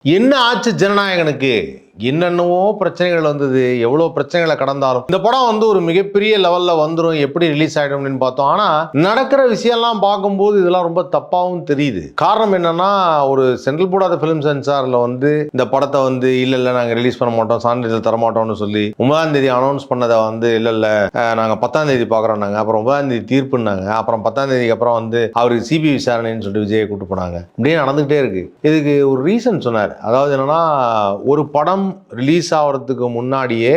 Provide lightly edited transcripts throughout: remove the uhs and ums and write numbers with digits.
என்ன ஆச்சு ஜனநாயகனுக்கு? என்னென்னவோ பிரச்சனைகள் வந்தது, எவ்வளோ பிரச்சனைகளை கடந்தாலும் இந்த படம் வந்து ஒரு மிகப்பெரிய லெவலில் வந்துடும், எப்படி ரிலீஸ் ஆகிடும் அப்படின்னு பார்த்தோம். ஆனால் நடக்கிற விஷயம்லாம் பார்க்கும்போது இதெல்லாம் ரொம்ப தப்பாகவும் தெரியுது. காரணம் என்னன்னா, ஒரு சென்ட்ரல் போர்ட் ஆஃப் ஃபிலிம் சென்சாரில் வந்து இந்த படத்தை வந்து இல்லை நாங்கள் ரிலீஸ் பண்ண மாட்டோம், சான்றிதழ் தரமாட்டோம்னு சொல்லி 9ஆம் தேதி அனௌன்ஸ் பண்ணதை வந்து இல்லை நாங்கள் 10ஆம் தேதி பார்க்குறோம்னாங்க. அப்புறம் 9ஆம் தேதி தீர்ப்புனாங்க. அப்புறம் 10ஆம் தேதிக்கு அப்புறம் வந்து அவருக்கு சிபிஐ விசாரணைன்னு சொல்லிட்டு விஜயை கூப்பிட்டு போனாங்க. இப்படியே நடந்துகிட்டே இருக்கு. இதுக்கு ஒரு ரீசன் சொன்னார். அதாவது என்னன்னா, ஒரு படம் ரிலீஸ் ஆகிறதுக்கு முன்னாடியே,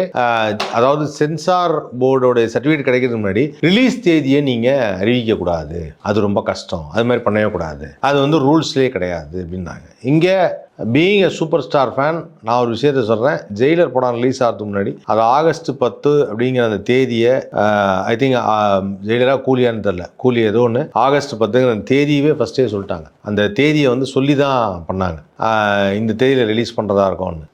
அதாவது சென்சார் போர்டோட சர்டிஃபிகேட் கிடைக்கிறதுக்கு முன்னாடி ரிலீஸ் தேதியை நீங்க அறிவிக்க கூடாது, அது ரொம்ப கஷ்டம், அது மாதிரி பண்ணவே கூடாது, அது வந்து ரூல்ஸ்லேயே கிடையாது அப்படின்னாங்க. இங்க being a super star fan, நான் ஒரு விஷயத்த சொல்கிறேன். ஜெயிலர் படம் ரிலீஸ் ஆகிறதுக்கு முன்னாடி அது ஆகஸ்ட் 10 அப்படிங்கிற அந்த தேதியை, ஐ திங்க் ஜெயிலராக கூலியான்னு தெரில, கூலி ஏதோ ஒன்று, ஆகஸ்ட் 10ங்கிற தேதியவே ஃபஸ்ட்டே சொல்லிட்டாங்க. அந்த தேதியை வந்து சொல்லி தான் பண்ணாங்க, இந்த தேதியில் ரிலீஸ் பண்ணுறதா இருக்கும்னு.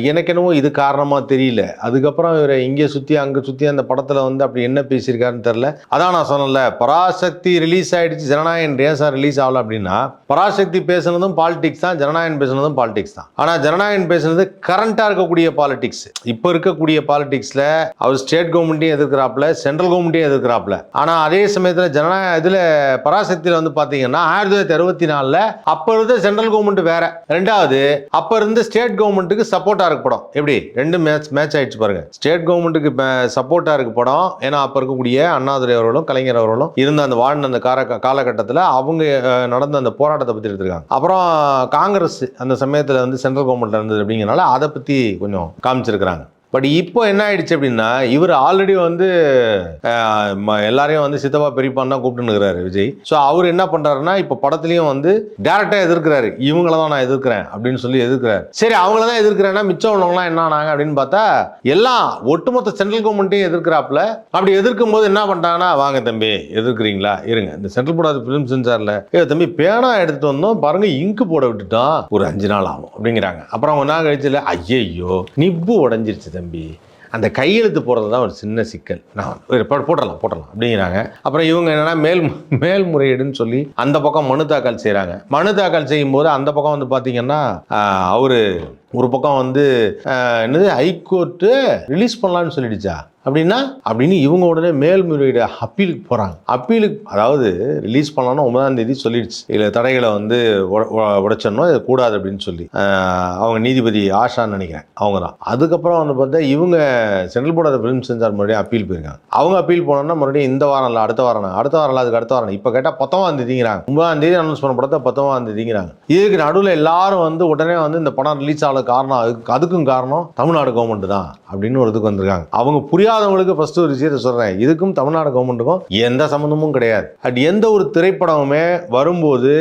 எனக்கு என்னவோ இது காரணமாக தெரியல. அதுக்கப்புறம் இவர் இங்கே சுற்றி அங்கே சுற்றி அந்த படத்தில் வந்து அப்படி என்ன பேசியிருக்காருன்னு தெரில. அதான் நான் சொன்னேன்ல, பராசக்தி ரிலீஸ் ஆகிடுச்சு, ஜனநாயகன் ஏன் சார் ரிலீஸ் ஆகல அப்படின்னா, பராசக்தி பேசுனதும் பாலிடிக்ஸ் தான், ஜனநாயகன் பேசுனதும் பாலிடிக்ஸ் தான். ஆனால் ஜனநாயகன் பேசுனது கரண்டாக இருக்கக்கூடிய பாலிடிக்ஸ். இப்போ இருக்கக்கூடிய பாலிடிக்ஸில் அவர் ஸ்டேட் கவர்மெண்ட்டையும் எதிர்க்கிறாப்புல, சென்ட்ரல் கவர்மெண்ட்டையும் எதிர்க்கிறாப்புல. ஆனால் அதே சமயத்தில் ஜனநாயக இதில் பராசக்தியில் வந்து பார்த்தீங்கன்னா 1964 அப்போ இருந்த சென்ட்ரல் கவர்மெண்ட் வேற, ரெண்டாவது அப்ப இருந்த ஸ்டேட் கவர்மெண்ட்டுக்கு சப்போர்ட்டா இருக்கு படம். எப்படி ரெண்டு மேட்ச் ஆயிடுச்சு பாருங்க. ஸ்டேட் கவர்மெண்ட்டுக்கு சப்போர்ட்டா இருக்கு படம். ஏன்னா அப்ப இருக்கக்கூடிய அண்ணாதுரை அவர்களும் கலைஞர் அவர்களும் இருந்த அந்த வாழ்ந்த அந்த காலகட்டத்தில் அவங்க நடந்த அந்த போராட்டத்தை பத்தி எடுத்திருக்காங்க. அப்புறம் காங்கிரஸ் அந்த சமயத்தில் வந்து சென்ட்ரல் கவர்மெண்ட்ல இருந்தது அப்படிங்கிறனால அதை பத்தி கொஞ்சம் காமிச்சிருக்கிறாங்க. பட் இப்போ என்ன ஆயிடுச்சு அப்படின்னா, இவர் ஆல்ரெடி வந்து எல்லாரையும் வந்து சித்தப்பா பெரியப்பான்னு தான் கூப்பிட்டுருக்கிறாரு விஜய். ஸோ அவர் என்ன பண்றாருன்னா, இப்போ படத்துலையும் வந்து டேரக்டா எதிர்க்கிறாரு. இவங்கள தான் நான் எதிர்க்கிறேன் அப்படின்னு சொல்லி எதிர்க்கிறாரு. சரி, அவங்கள தான் எதிர்க்கிறேன்னா மிச்சம் உள்ளவங்களாம் என்ன ஆனாங்க அப்படின்னு பார்த்தா, எல்லாம் ஒட்டுமொத்த சென்ட்ரல் கவர்மெண்ட்டையும் எதிர்க்கிறாப்புல. அப்படி எதிர்க்கும் போது என்ன பண்ணிட்டாங்கன்னா, வாங்க தம்பி எதிர்க்கிறீங்களா, இருங்க இந்த சென்ட்ரல் போர்ட் ஆஃப் ஃபிலிம் சென்சார்ல தம்பி பேனா எடுத்துட்டு வந்தோம் பாருங்க, இங்கு போட விட்டுட்டோம், ஒரு 5 நாள் ஆகும் அப்படிங்கிறாங்க. அப்புறம் அவங்க என்ன கழிச்சு, ஐயோ நிப்பு உடஞ்சிருச்சு தம்பி, அந்த கையெழுத்து போடுறது தான் ஒரு சின்ன சிக்கல், நான் போடலாம் அப்படிங்கிறாங்க. அப்புறம் இவங்க என்னன்னா மேல்முறையீடுன்னு சொல்லி அந்த பக்கம் மனு தாக்கல் செய்கிறாங்க. மனு தாக்கல் செய்யும் போது அந்த பக்கம் வந்து பார்த்தீங்கன்னா, அவரு ஒரு பக்கம் வந்து என்னது ஹைகோர்ட்டு ரிலீஸ் பண்ணலான்னு சொல்லிடுச்சா அப்படின்னு இவங்க உடனே மேல்முறையீடு அப்பீலுக்கு போகிறாங்க. அப்பீலுக்கு, அதாவது ரிலீஸ் பண்ணலாம்னு 9ஆம் தேதி சொல்லிடுச்சு, இதில் தடைகளை வந்து உடைச்சிடணும், இது கூடாது அப்படின்னு சொல்லி அவங்க நீதிபதி ஆஷான்னு நினைக்கிறேன், அவங்க தான். அதுக்கப்புறம் வந்து பார்த்தா இவங்க central board of film censor மறுபடியும் அப்பீல் போயிருக்காங்க. அவங்க அப்பீல் போனோம்னா மறுபடியும் இந்த வாரம் இல்லை, அடுத்த வாரம் அதுக்கு அடுத்த வாரம், இப்போ கேட்டால் 19ஆம் தேதிங்கிறாங்க. 9ஆம் தேதி அனௌன்ஸ் பண்ண படத்தை 19ஆம் தேதிங்கிறாங்க. இதுக்கு நடுவில் எல்லாரும் வந்து உடனே வந்து இந்த படம் ரிலீஸ் ஆக காரணம், அதுக்கும் காரணம் தமிழ்நாடு கவர்மெண்ட் தான் அப்படின்னு ஒரு இதுக்கு வந்திருக்காங்க. அவங்க புரியாதவங்களுக்கு ஃபர்ஸ்ட் ஒரு விஷயத்தை சொல்றேன், இதுக்கும் தமிழ்நாடு கவர்மெண்ட்டுக்கும் எந்த சம்பந்தமும் கிடையாது. எந்த ஒரு திரைப்படமுமே வரும்போது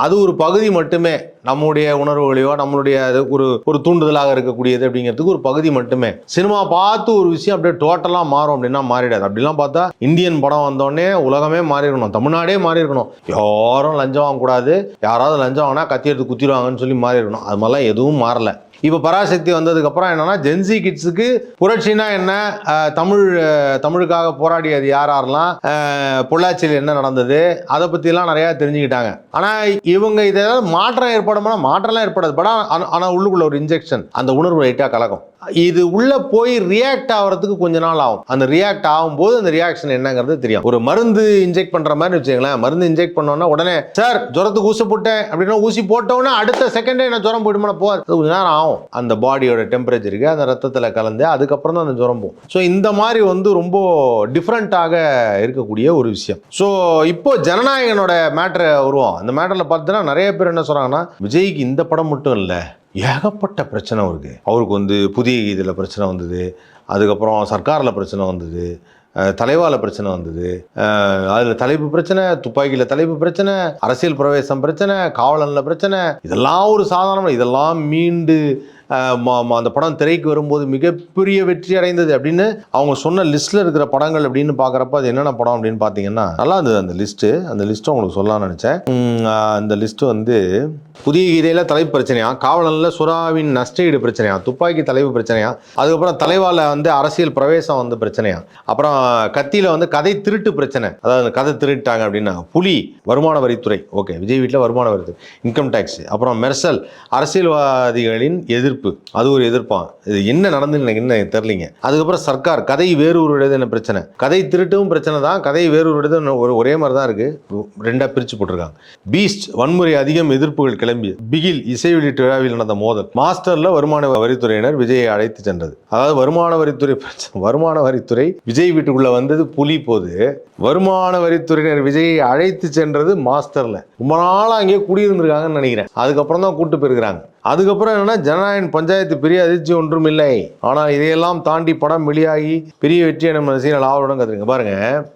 அது ஒரு பகுதி மட்டுமே, நம்முடைய உணர்வுகளையோ நம்மளுடைய ஒரு தூண்டுதலாக இருக்கக்கூடியது அப்படிங்கிறதுக்கு ஒரு பகுதி மட்டுமே. சினிமா பார்த்து ஒரு விஷயம் அப்படியே டோட்டலா மாறும் அப்படின்னா மாறிடாது. அப்படிலாம் பார்த்தா இந்தியன் படம் வந்தோடனே உலகமே மாறிடணும், தமிழ்நாடே மாறி இருக்கணும், யாரும் லஞ்சம் வாங்கக்கூடாது, யாராவது லஞ்சம் வாங்கினா கத்தி எடுத்து குத்திடுவாங்கன்னு சொல்லி மாறி இருக்கணும். அது மாதிரிலாம் எதுவும் மாறல. இப்போ பராசக்தி வந்ததுக்கப்புறம் என்னன்னா, ஜென்சி கிட்ஸுக்கு புரட்சினா என்ன, தமிழுக்காக போராடியது யாரெல்லாம், பொள்ளாச்சியில் என்ன நடந்தது, அதை பற்றிலாம் நிறையா தெரிஞ்சுக்கிட்டாங்க. ஆனால் இவங்க இதெல்லாம் மாற்றம் ஏற்படும்னா மாற்றம்லாம் ஏற்படாது. படம் ஆனால் உள்ளுக்குள்ள ஒரு இன்ஜெக்ஷன், அந்த உணர்வு லைட்டாக கலக்கும். இது உள்ள போய் ரியாக்ட் ஆகிறதுக்கு கொஞ்ச நாள் ஆகும். அந்த ரியாக்ட் ஆகும்போது அந்த ரியாக்ஷன் என்னங்கிறது தெரியும். ஒரு மருந்து இன்ஜெக்ட் பண்ற மாதிரி வச்சுங்களேன், மருந்து இன்ஜெக்ட் பண்ணோன்னா உடனே சார் ஜுரத்துக்கு ஊசி போட்டேன் அப்படின்னா ஊசி போட்டோன்னா அடுத்த செகண்டே என்ன ஜுரம் போயிடுமா, போகாது, கொஞ்ச நேரம் ஆகும். அந்த பாடியோட டெம்பரேச்சருக்கு அந்த ரத்தத்தில் கலந்து அதுக்கப்புறம் தான் அந்த ஜுரம் போகும். ஸோ இந்த மாதிரி வந்து ரொம்ப டிஃப்ரெண்ட்டாக இருக்கக்கூடிய ஒரு விஷயம். ஸோ இப்போ ஜனநாயகனோட மேட்டரை வருவோம். அந்த மேட்டரில் பார்த்தீங்கன்னா நிறைய பேர் என்ன சொல்றாங்கன்னா, விஜய்க்கு இந்த படம் மட்டும் இல்லை, ஏகப்பட்ட பிரச்சனை இருக்குது. அவருக்கு வந்து புதிய இதில் பிரச்சனை வந்தது, அதுக்கப்புறம் சர்க்காரில் பிரச்சனை வந்தது, தலைவால பிரச்சனை வந்தது, அதில் தலைப்பு பிரச்சனை, துப்பாக்கியில் தலைப்பு பிரச்சனை, அரசியல் பிரவேசம் பிரச்சனை, காவலனில் பிரச்சனை, இதெல்லாம் ஒரு சாதாரண, இதெல்லாம் மீண்டு அந்த படம் திரைக்கு வரும்போது மிகப்பெரிய வெற்றி அடைந்தது அப்படின்னு அவங்க சொன்ன லிஸ்ட்டில் இருக்கிற படங்கள் அப்படின்னு பார்க்குறப்ப அது என்னென்ன படம் அப்படின்னு பார்த்தீங்கன்னா நல்லா இருந்தது அந்த லிஸ்ட்டு உங்களுக்கு சொல்லலாம்னு நினச்சேன். அந்த லிஸ்ட்டு வந்து புதிய கீதையில் தலைப்பு பிரச்சனையா, காவலனில் சுறாவின் நஷ்டஈடு பிரச்சனையா, துப்பாக்கி தலைப்பு பிரச்சனையா, அதுக்கப்புறம் தலைவால வந்து அரசியல் பிரவேசம் வந்து பிரச்சனையா, அப்புறம் கத்தியில் வந்து கதை திருட்டு பிரச்சனை, அதாவது கதை திருட்டாங்க அப்படின்னா, புலி வருமான வரித்துறை, ஓகே விஜய் வீட்டில் வருமான வரித்துறை, இன்கம் டேக்ஸ், அப்புறம் மெர்சல் அரசியல்வாதிகளின் எதிர்ப்பு, அது ஒரு எதிர்ப்பான், இது என்ன நடந்துன்னு எனக்கு என்ன தெரியலிங்க. அதுக்கப்புறம் சர்க்கார் கதை வேறொருடையது என்ன பிரச்சனை, கதை திருட்டும் பிரச்சனை தான், கதை வேறொருடையது ஒரே மாதிரி தான் இருக்கு, ரெண்டா பிரிச்சு போட்டிருக்காங்க. பீஸ்ட் வன்முறை அதிகம், எதிர்ப்புகள் கிளம்பியது. பிகில் இசை வெளியீட்டு விழாவில் நடந்த மோதல், மாஸ்டர்ல வருமான வரித்துறையினர் விஜயை அழைத்து சென்றது. அதாவது வருமான வரித்துறை விஜய் வீட்டுக்குள்ள வந்தது புலி போது, வருமான வரித்துறையினர் விஜயை அழைத்து சென்றது மாஸ்டர்ல. ரொம்ப நாளா அங்கேயே குடியிருந்திருக்காங்கன்னு நினைக்கிறேன். அதுக்கப்புறம் தான் கூட்டு போயிருக்கிறாங்க. அதுக்கப்புறம் என்னன்னா, ஜனநாயகன் பஞ்சாயத்து பெரிய அதிர்ச்சி ஒன்றும் இல்லை, ஆனால் இதையெல்லாம் தாண்டி படம் வெளியாகி பெரிய வெற்றியை நம்ம ரசிகர்கள் ஆவலுடன் கத்துருங்க. பாருங்க,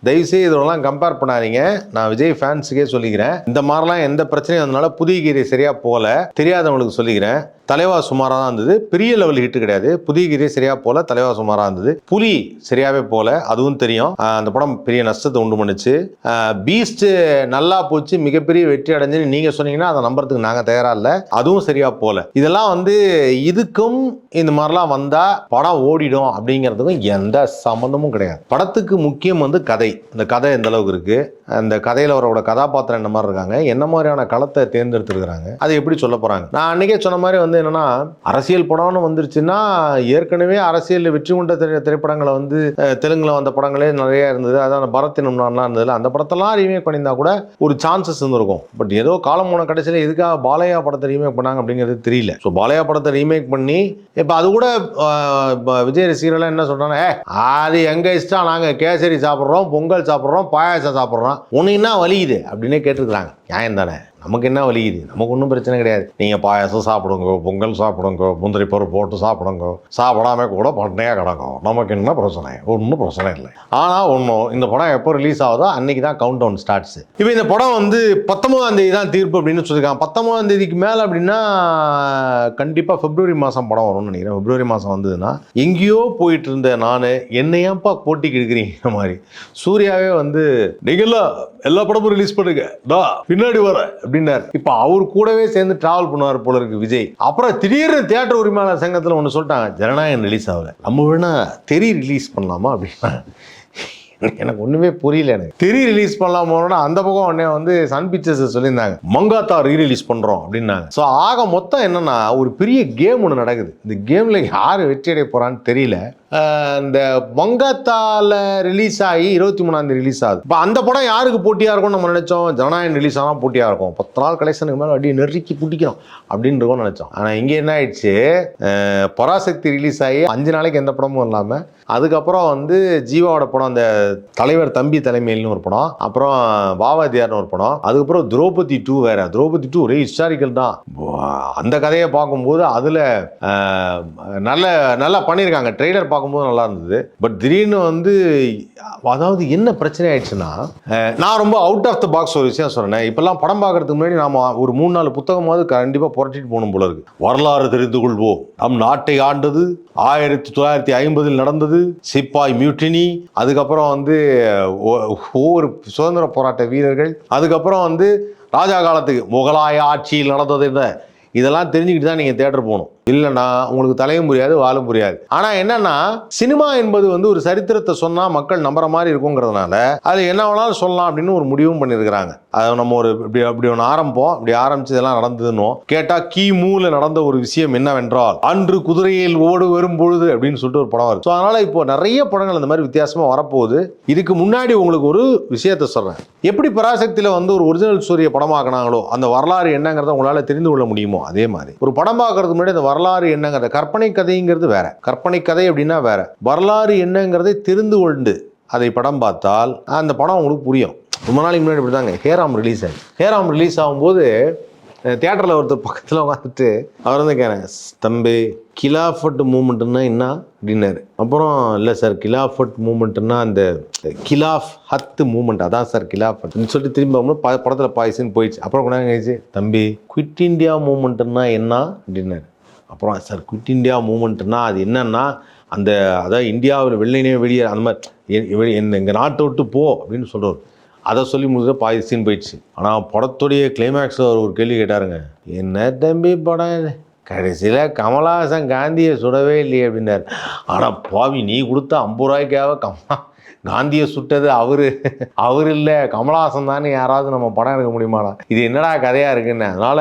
தயவுசெய்து இதெல்லாம் கம்பேர் பண்ணாதீங்க. நான் விஜய் ஃபேன்ஸுக்கே சொல்லிக்கிறேன், இந்த மாதிரிலாம் எந்த பிரச்சனையும் அதனால புதிய கீரை சரியா போல, தெரியாதவங்களுக்கு சொல்லிக்கிறேன். தலைவா சுமாராக தான் இருந்தது, பெரிய லெவல் ஹிட் கிடையாது. புதிய கீரை சரியா போல, தலைவா சுமாராக இருந்தது. புலி சரியாவே போல, அதுவும் தெரியும். அந்த படம் பெரிய நஷ்டத்தை உண்டு பண்ணுச்சு. பீஸ்ட் நல்லா போச்சு, மிகப்பெரிய வெற்றி அடைஞ்சுன்னு நீங்க சொன்னீங்கன்னா அதை நம்புறதுக்கு நாங்க தயாரா இல்லை. அதுவும் சரியா போல. இதெல்லாம் வந்து இதுக்கும் இந்த மாதிரிலாம் வந்தா படம் ஓடிடும் அப்படிங்கிறதுக்கும் எந்த சம்பந்தமும் கிடையாது. படத்துக்கு முக்கியம் வந்து கதை. இந்த கதை எந்த அளவுக்கு இருக்கு, அந்த கதையில் அவரோட கதாபாத்திரம் என்ன மாதிரி இருக்காங்க, என்ன மாதிரியான களத்தை தேர்ந்தெடுத்துருக்காங்க, அதை எப்படி சொல்ல போறாங்க. நான் அன்னைக்கே சொன்ன மாதிரி வந்து என்னன்னா, அரசியல் படம்னு வந்துருச்சுன்னா, ஏற்கனவே அரசியல் வெற்றி கொண்ட திரைப்படங்களை வந்து தெலுங்குல வந்த படங்களே நிறைய இருந்தது. அதான் பரத்தினம் இருந்தது. அந்த படத்தெல்லாம் ரீமேக் பண்ணியிருந்தா கூட ஒரு சான்சஸ் இருந்திருக்கும். பட் ஏதோ காலம் போன கடைசியில் எதுக்காக பாலையா படத்தை ரீமேக் பண்ணாங்க அப்படிங்கிறது தெரியல. ஸோ பாலையா படத்தை ரீமேக் பண்ணி இப்போ அது கூட விஜய் ரசிகர்கள் என்ன சொல்றாங்க, அது எங்க இஷ்டம், நாங்கள் கேசரி சாப்பிட்றோம், பொங்கல் சாப்பிட்றோம், பாயாசம் சாப்பிட்றோம், உனக்கு என்ன வலிக்குது அப்படின்னே கேட்டுருக்குறாங்க. நியாயம் தானே, நமக்கு என்ன வலிக்குது, நமக்கு ஒன்றும் பிரச்சனை கிடையாது. நீங்கள் பாயாசம் சாப்பிடுங்க, பொங்கல் சாப்பிடுங்க, முந்திரி பருப்பு போட்டு சாப்பிடுங்க, சாப்பிடாம கூட பண்ணையாக கிடக்கும், நமக்கு என்ன பிரச்சனை, ஒன்றும் பிரச்சனை இல்லை. ஆனால் ஒன்றும், இந்த படம் எப்போ ரிலீஸ் ஆகுதோ அன்னைக்கு தான் கவுண்ட் டவுன் ஸ்டார்ட்ஸ். இப்போ இந்த படம் வந்து 19ஆம் தேதி தான் தீர்ப்பு அப்படின்னு சொல்லியிருக்காங்க. 19ஆம் தேதிக்கு மேலே அப்படின்னா கண்டிப்பாக பிப்ரவரி மாதம் படம் வரும்னு நினைக்கிறேன். பிப்ரவரி மாதம் வந்ததுன்னா, எங்கேயோ போயிட்டு இருந்த நான் என்னையாப்பா போட்டிக்கு எடுக்கிறீங்க மாதிரி சூர்யாவே வந்து நீங்களாம் எல்லா படமும் ரிலீஸ் பண்ணுங்க, பின்னாடி வர அப்படின்னாரு. இப்ப அவர் கூடவே சேர்ந்து டிராவல் பண்ணுவார் போல இருக்கு விஜய். அப்புறம் திடீர்னு தியேட்டர் உரிமையாளர் சங்கத்தில் ஒன்று சொல்லிட்டாங்க, ஜனநாயகன் ரிலீஸ் ஆகல, நம்ம வேணா தெரி ரிலீஸ் பண்ணலாமா அப்படின்னா எனக்கு ஒண்ணுமே புரியல. எனக்கு தெரி ரிலீஸ் பண்ணலாமோன்னா அந்த பக்கம் உடனே வந்து சன் பிக்சர்ஸ் சொல்லியிருந்தாங்க, மங்காத்தா ரீரிலீஸ் பண்றோம் அப்படின்னாங்க. ஸோ ஆக மொத்தம் என்னன்னா, ஒரு பெரிய கேம் ஒன்று நடக்குது. இந்த கேம்ல யார் வெற்றி அடைய போறான்னு தெரியல. இந்த மங்காத்தால ரிலீஸ் ஆகி 23ஆம் தேதி ரிலீஸ் ஆகுது. இப்போ அந்த படம் யாருக்கு போட்டியா இருக்கும்னு நம்ம நினைச்சோம், ஜனநாயகன் ரிலீஸ் ஆனால் போட்டியா இருக்கும், 10 நாள் கலெக்ஷனுக்கு மேலே அப்படியே நெருக்கி பிடிக்கணும் அப்படின்னு இருக்கோம்னு நினைச்சோம். ஆனால் இங்கே என்ன ஆயிடுச்சு, பராசக்தி ரிலீஸ் ஆகி 5 நாளைக்கு எந்த படமும் இல்லாமல், அதுக்கப்புறம் வந்து ஜீவாவோட படம், அந்த தலைவர் தம்பி தலைமையில்னு ஒரு படம், அப்புறம் பாவாதியார்னு ஒரு படம், அதுக்கப்புறம் திரௌபதி 2 வேற. திரௌபதி 2 ஒரே ஹிஸ்டாரிக்கல் தான். அந்த கதையை பார்க்கும்போது அதில் நல்லா பண்ணியிருக்காங்க. ட்ரெய்லர் பார்க்கும்போது நல்லா இருந்தது. பட் திடீர்னு வந்து, அதாவது என்ன பிரச்சனை ஆயிடுச்சுன்னா, நான் ரொம்ப அவுட் ஆஃப் த பாக்ஸ் ஒரு விஷயம் சொல்றேன். இப்பெல்லாம் படம் பார்க்கறதுக்கு முன்னாடி நாம ஒரு 3-4 புத்தகமாவது கண்டிப்பா புரட்டிட்டு போகணும் போல இருக்கு. வரலாறு தெரிந்து கொள்வோம், நம் நாட்டை ஆண்டது 1950 நடந்தது, சிப்பாய் மியூட்டினி, அதுக்கப்புறம் வந்து ஒவ்வொரு சுதந்திர போராட்ட வீரர்கள், அதுக்கப்புறம் வந்து ராஜா காலத்துக்கு முகலாய ஆட்சியில் நடந்தது, இதெல்லாம் தெரிஞ்சுக்கிட்டு தான் நீங்கள் தியேட்டர் போகணும். இல்லைன்னா உங்களுக்கு தலையும் புரியாது, வாழும் புரியாது. ஆனால் என்னன்னா, சினிமா என்பது வந்து ஒரு சரித்திரத்தை சொன்னால் மக்கள் நம்புற மாதிரி இருக்குங்கிறதுனால அது என்ன வேணாலும் சொல்லலாம் அப்படின்னு ஒரு முடிவும் பண்ணியிருக்கிறாங்க. அதை நம்ம ஒரு இப்படி ஒன்று ஆரம்பிப்போம், இப்படி ஆரம்பிச்சு இதெல்லாம் நடந்ததுன்னு கேட்டால், கிமுல நடந்த ஒரு விஷயம் என்னவென்றால், அன்று குதிரையில் ஓடு வரும் பொழுது அப்படின்னு சொல்லிட்டு ஒரு படம் வருது. ஸோ அதனால இப்போ நிறைய படங்கள் அந்த மாதிரி வித்தியாசமாக வரப்போகுது. இதுக்கு முன்னாடி உங்களுக்கு ஒரு விஷயத்த சொல்கிறேன். எப்படி பராசக்தியில் வந்து ஒரு ஒரிஜினல் ஸ்டோரியை படமாக்குனாங்களோ, அந்த வரலாறு என்னங்கிறத உங்களால் தெரிந்து கொள்ள முடியுமோ, அதே மாதிரி ஒரு படம் பார்க்கறதுக்கு முன்னாடி அந்த வரலாறு என்னங்கிறத, கற்பனை கதைங்கிறது வேற, கற்பனை கதை அப்படின்னா வேற, வரலாறு என்னங்கிறதை தெரிந்து கொண்டு அதை படம் பார்த்தால் அந்த படம் உங்களுக்கு புரியும். ரொம்ப நாளைக்கு முன்னாடி இப்படி தாங்க ஹேராம் ரிலீஸ் ஆகி, ஹேராம் ரிலீஸ் ஆகும்போது தியேட்டரில் ஒருத்தர் பக்கத்தில் உட்காந்துட்டு அவர் வந்து கேட்குறேன், தம்பி கிலாஃபட் மூமெண்ட்னா என்ன அப்படின்னாரு. அப்புறம் இல்லை சார், கிலாஃபட் மூமெண்ட்னா அந்த கிலாஃப் ஹத்து மூமெண்ட், அதான் சார் கிலாஃபட் சொல்லிட்டு திரும்ப படத்தில் பாய்ச்சின்னு போயிடுச்சு. அப்புறம் கொண்டாங்க, தம்பி குவிட் இண்டியா மூமெண்ட்னா என்ன அப்படின்னாரு. அப்புறம் சார் குவிட் இந்தியா மூமெண்ட்னா அது என்னன்னா அந்த அதாவது இந்தியாவில் வெள்ளைனே வெளியே அந்த மாதிரி எங்கள் நாட்டை விட்டு போ அப்படின்னு சொல்கிறார். அதை சொல்லி முடிஞ்சா பாதி சீன் போயிடுச்சு. ஆனால் படத்துடைய கிளைமேக்ஸில் அவர் ஒரு கேள்வி கேட்டாருங்க, என்ன தம்பி படம் இது, கடைசியில் கமலஹாசன் காந்தியை சுடவே இல்லையே அப்படின்னாரு. ஆனால் பாவி நீ கொடுத்த 50 ரூபாய்க்காக காந்தியை சுட்டது அவர் இல்லை கமலஹாசன் தானே, யாராவது நம்ம படம் எடுக்க முடியுமாடா, இது என்னடா கதையா இருக்குன்னு. அதனால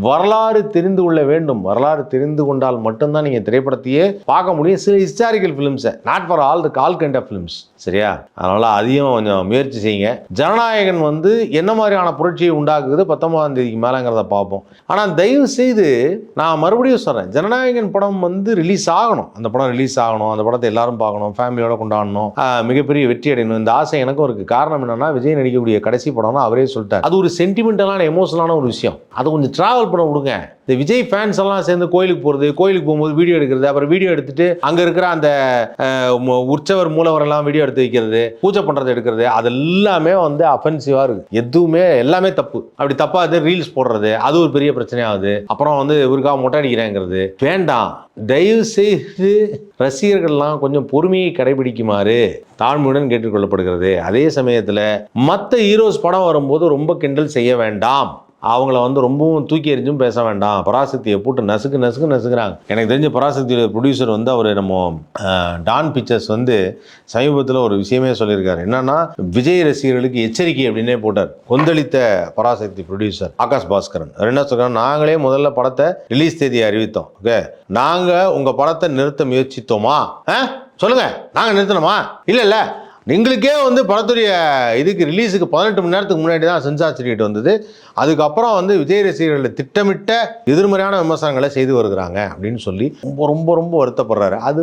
வரலாறு தெரிந்து கொள்ள வேண்டும். வரலாறு தெரிந்து கொண்டால் மட்டும்தான் நீங்க திரைப்படத்தையே பார்க்க முடியும். சில ஹிஸ்டாரிக்கல் ஃபிலிம்ஸை, not for all the call kind of films, சரியா? அதனால அதையும் கொஞ்சம் முயற்சி செய்யுங்க. ஜனநாயகன் என்ன மாதிரியான புரட்சியை உண்டாக்குது 19ஆம் தேதிக்கு மேலங்கிறத பார்ப்போம். ஆனால் தயவு செய்து நான் மறுபடியும் சொல்றேன், ஜனநாயகன் படம் ரிலீஸ் ஆகணும். அந்த படம் ரிலீஸ் ஆகணும், அந்த படத்தை எல்லாரும் பார்க்கணும், ஃபேமிலியோட கொண்டாடணும், மிகப்பெரிய வெற்றி அடையணும். இந்த ஆசை எனக்கும் இருக்கு. காரணம் என்னன்னா, விஜய் நடிக்கக்கூடிய கடைசி படம்னா அவரே சொல்லிட்டார், அது ஒரு சென்டிமெண்டலான எமோஷனலான ஒரு விஷயம். அதை கொஞ்சம் டிராவல் பண்ண விடுங்க. இந்த விஜய் ஃபேன்ஸ் எல்லாம் சேர்ந்து கோயிலுக்கு போகிறது, கோயிலுக்கு போகும்போது வீடியோ எடுக்கிறது, அப்புறம் வீடியோ எடுத்துட்டு அங்கே இருக்கிற அந்த உற்சவர் மூலவரெல்லாம் வீடியோ எடுத்து வைக்கிறது, பூஜை பண்ணுறது எடுக்கிறது, அது எல்லாமே அஃபென்சிவாக இருக்குது. எதுவுமே எல்லாமே தப்பு. அப்படி தப்பாக ரீல்ஸ் போடுறது, அது ஒரு பெரிய பிரச்சனையாகுது. அப்புறம் இவருக்காக மொட்டை அடிக்கிறேங்கிறது வேண்டாம். தயவு செய்து ரசிகர்கள்லாம் கொஞ்சம் பொறுமையை கடைபிடிக்குமாறு தாழ்மையுடன் கேட்டுக்கொள்ளப்படுகிறது. அதே சமயத்தில் மற்ற ஹீரோஸ் படம் வரும்போது ரொம்ப கிண்டல் செய்ய வேண்டாம். அவங்கள ரொம்பவும் தூக்கி எறிஞ்சும் பேச வேண்டாம். பராசக்தியை போட்டு நசுக்குறாங்க. எனக்கு தெரிஞ்ச பராசக்தியோட ப்ரொடியூசர் அவர் நம்ம டான் பிக்சர்ஸ் சமீபத்தில் ஒரு விஷயமே சொல்லியிருக்காரு. என்னன்னா, விஜய் ரசிகர்களுக்கு எச்சரிக்கை அப்படின்னே போட்டார். கொந்தளித்த பராசக்தி ப்ரொடியூசர் ஆகாஷ் பாஸ்கரன் என்ன சொல்றாங்க, நாங்களே முதல்ல படத்தை ரிலீஸ் தேதியை அறிவித்தோம். ஓகே, நாங்க உங்க படத்தை நிறுத்த முயற்சித்தோமா? சொல்லுங்க, நாங்க நிறுத்தணுமா? இல்ல எங்களுக்கே படத்துடைய இதுக்கு ரிலீஸுக்கு 18 மணி நேரத்துக்கு முன்னாடி தான் சென்சார் சர்டிஃபிகேட் வந்தது. அதுக்கப்புறம் விஜய் ரசிகர்களை திட்டமிட்ட எதிர்மறையான விமர்சனங்களை செய்து வருகிறாங்க அப்படின்னு சொல்லி ரொம்ப ரொம்ப ரொம்ப வருத்தப்படுறாரு. அது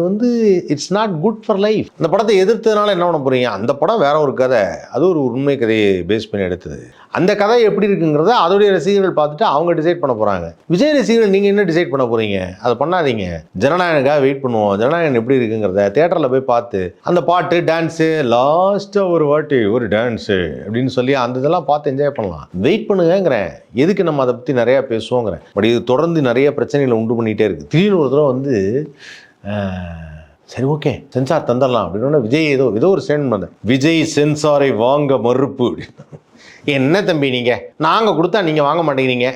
it's not good for life. அந்த படத்தை எதிர்த்ததுனால என்ன பண்ண போறீங்க? அந்த படம் வேற ஒரு கதை, அது ஒரு உண்மை கதையை பேஸ் பண்ணி எடுத்தது. அந்த கதை எப்படி இருக்குங்கிறத அதோடைய ரசிகர்கள் பார்த்துட்டு அவங்க டிசைட் பண்ண போறாங்க. விஜய் ரசிகர்கள் நீங்க என்ன டிசைட் பண்ண போறீங்க? அதை பண்ணாதீங்க. ஜனநாயகனுக்காக வெயிட் பண்ணுவோம். ஜனநாயகன் எப்படி இருக்குங்கிறத தியேட்டர்ல போய் பார்த்து அந்த பாட்டு, டான்ஸு, லாஸ்ட் ஒரு வாட்டி ஒரு டான்ஸு அப்படின்னு சொல்லி அந்த இதெல்லாம் பார்த்து என்ஜாய் பண்ணலாம். வெயிட் பண்ணுங்கிறேன். எதுக்கு நம்ம அதை பற்றி நிறையா பேசுவோங்கிறேன். பட் இது தொடர்ந்து நிறைய பிரச்சனைகளை உண்டு பண்ணிகிட்டே இருக்குது. திடீர்னு ஒரு தடவை சரி ஓகே சென்சார் தந்துடலாம் அப்படின்னு விஜய் ஏதோ ஒரு ஸ்டேட்மெண்ட் பண்ணேன், விஜய் சென்சாரை வாங்க மறுப்பு அப்படின்னு. என்ன தம்பி நீங்கள், நாங்கள் கொடுத்தா நீங்கள் வாங்க மாட்டேங்கிறீங்க,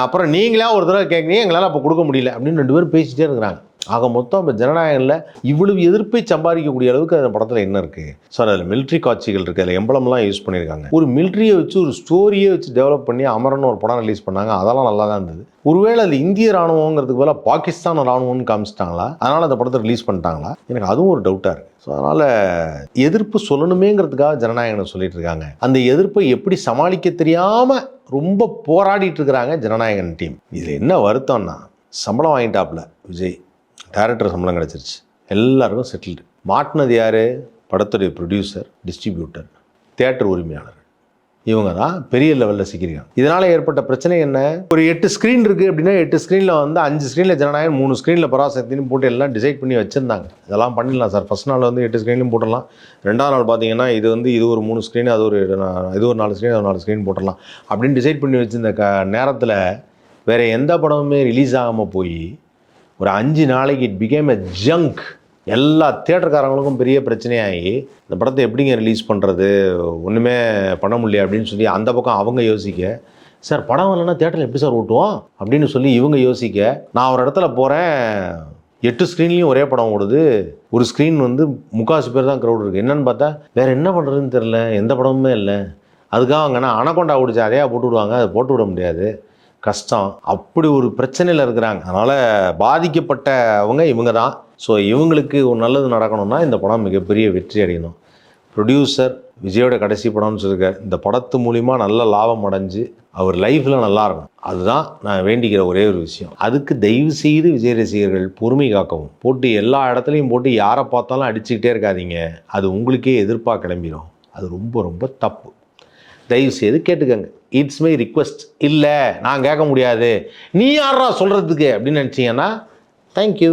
அப்புறம் நீங்களா ஒரு தடவை கேட்குறீங்க, எங்களால் அப்போ கொடுக்க முடியல அப்படின்னு 2 பேரும் பேசிகிட்டே இருக்கிறாங்க. ஆக மொத்தம் இப்போ ஜனநாயகனில் இவ்வளவு எதிர்ப்பை சம்பாதிக்கக்கூடிய அளவுக்கு அந்த படத்தில் என்ன இருக்குது சார்? அதில் மிலிட்ரி காட்சிகள் இருக்குது, அதில் எம்பளம்லாம் யூஸ் பண்ணியிருக்காங்க. ஒரு மிலிட்ரியை வச்சு ஒரு ஸ்டோரியை வச்சு டெவலப் பண்ணி அமரன் ஒரு படம் ரிலீஸ் பண்ணாங்க. அதெல்லாம் நல்லா தான் இருந்தது. ஒருவேளை அது இந்திய ராணுவங்கிறதுக்கு போல பாகிஸ்தான் ராணுவம்னு காமிச்சிட்டாங்களா? அதனால் அந்த படத்தை ரிலீஸ் பண்ணிட்டாங்களா? எனக்கு அதுவும் ஒரு டவுட்டாக இருக்குது. ஸோ அதனால் எதிர்ப்பு சொல்லணுமேங்கிறதுக்காக ஜனநாயகனை சொல்லிட்டு இருக்காங்க. அந்த எதிர்ப்பை எப்படி சமாளிக்க தெரியாமல் ரொம்ப போராடிட்டு இருக்கிறாங்க ஜனநாயகன் டீம். இதில் என்ன வருத்தம்னா, சம்பளம் வாங்கிட்டாப்ல விஜய், டைரக்டர் சம்பளம் கிடச்சிருச்சு, எல்லாருக்கும் செட்டில்டு. மாட்டினது யார்? படத்துடைய ப்ரொடியூசர், டிஸ்ட்ரிபியூட்டர், தியேட்டர் உரிமையாளர். இவங்க தான் பெரிய லெவலில் சிக்கிருக்காங்க. இதனால் ஏற்பட்ட பிரச்சனை என்ன? ஒரு 8 ஸ்க்ரீன் இருக்குது அப்படின்னா 8 ஸ்க்ரீனில் 5 ஸ்க்ரீனில் ஜனநாயகன், 3 ஸ்க்ரீனில் பராசக்தின்னு போட்டு எல்லாம் டிசைட் பண்ணி வச்சுருந்தாங்க. இதெல்லாம் பண்ணிடலாம் சார். ஃபஸ்ட் நாள் 8 ஸ்க்ரீன்லையும் போட்டுடலாம். 2ஆம் நாள் பார்த்தீங்கன்னா இது ஒரு 3 ஸ்க்ரீன், இது ஒரு 4 ஸ்க்ரீன், அது 4 ஸ்க்ரீன் போட்டுடலாம் அப்படின்னு டிசைட் பண்ணி வச்சுருந்த நேரத்தில் வேறு எந்த படமுமே ரிலீஸ் ஆகாமல் போய் ஒரு 5 நாளைக்கு இட் பிகேம் எ ஜங்க். எல்லா தியேட்டர்காரங்களுக்கும் பெரிய பிரச்சனையாகி இந்த படத்தை எப்படிங்க ரிலீஸ் பண்ணுறது, ஒன்றுமே பண்ண முடியல அப்படின்னு சொல்லி அந்த பக்கம் அவங்க யோசிக்க, சார் படம் வரலன்னா தியேட்டரில் எப்படி சார் ஓட்டுவோம் அப்படின்னு சொல்லி இவங்க யோசிக்க, நான் ஒரு இடத்துல போகிறேன், 8 ஸ்க்ரீன்லேயும் ஒரே படம் ஓடுது, ஒரு ஸ்க்ரீன் 3/4 பேர் தான் க்ரௌட் இருக்குது. என்னென்னு பார்த்தா வேறு என்ன பண்ணுறதுன்னு தெரில, எந்த படமுமே இல்லை. அதுக்காக அங்கன்னா அனகொண்டா ஓடிச்சு அதையா போட்டு விடுவாங்க, அதை போட்டு விட முடியாது, கஷ்டம். அப்படி ஒரு பிரச்சனையில் இருக்கிறாங்க. அதனால் பாதிக்கப்பட்டவங்க இவங்க தான். ஸோ இவங்களுக்கு ஒரு நல்லது நடக்கணும்னா இந்த படம் மிகப்பெரிய வெற்றி அடையணும். ப்ரொடியூசர் விஜயோட கடைசி படம்னு சொல்லியிருக்கார். இந்த படத்து மூலிமா நல்ல லாபம் அடைஞ்சு அவர் லைஃப்பில் நல்லா இருக்கும். அதுதான் நான் வேண்டிக்கிற ஒரே ஒரு விஷயம். அதுக்கு தயவு செய்து விஜய் ரசிகர்கள் பொறுமை காக்கவும். போட்டு எல்லா இடத்துலையும் போட்டு யாரை பார்த்தாலும் அடிச்சுக்கிட்டே இருக்காதீங்க. அது உங்களுக்கே எதிர்ப்பாக கிளம்பிடும். அது ரொம்ப ரொம்ப தப்பு. தயவு செய்து கேட்டுக்கங்க. It's my request. இல்லை நான் கேட்க முடியாது, நீ யாரா சொல்கிறதுக்கு அப்படின்னு நினச்சிங்கன்னா தேங்க்யூ.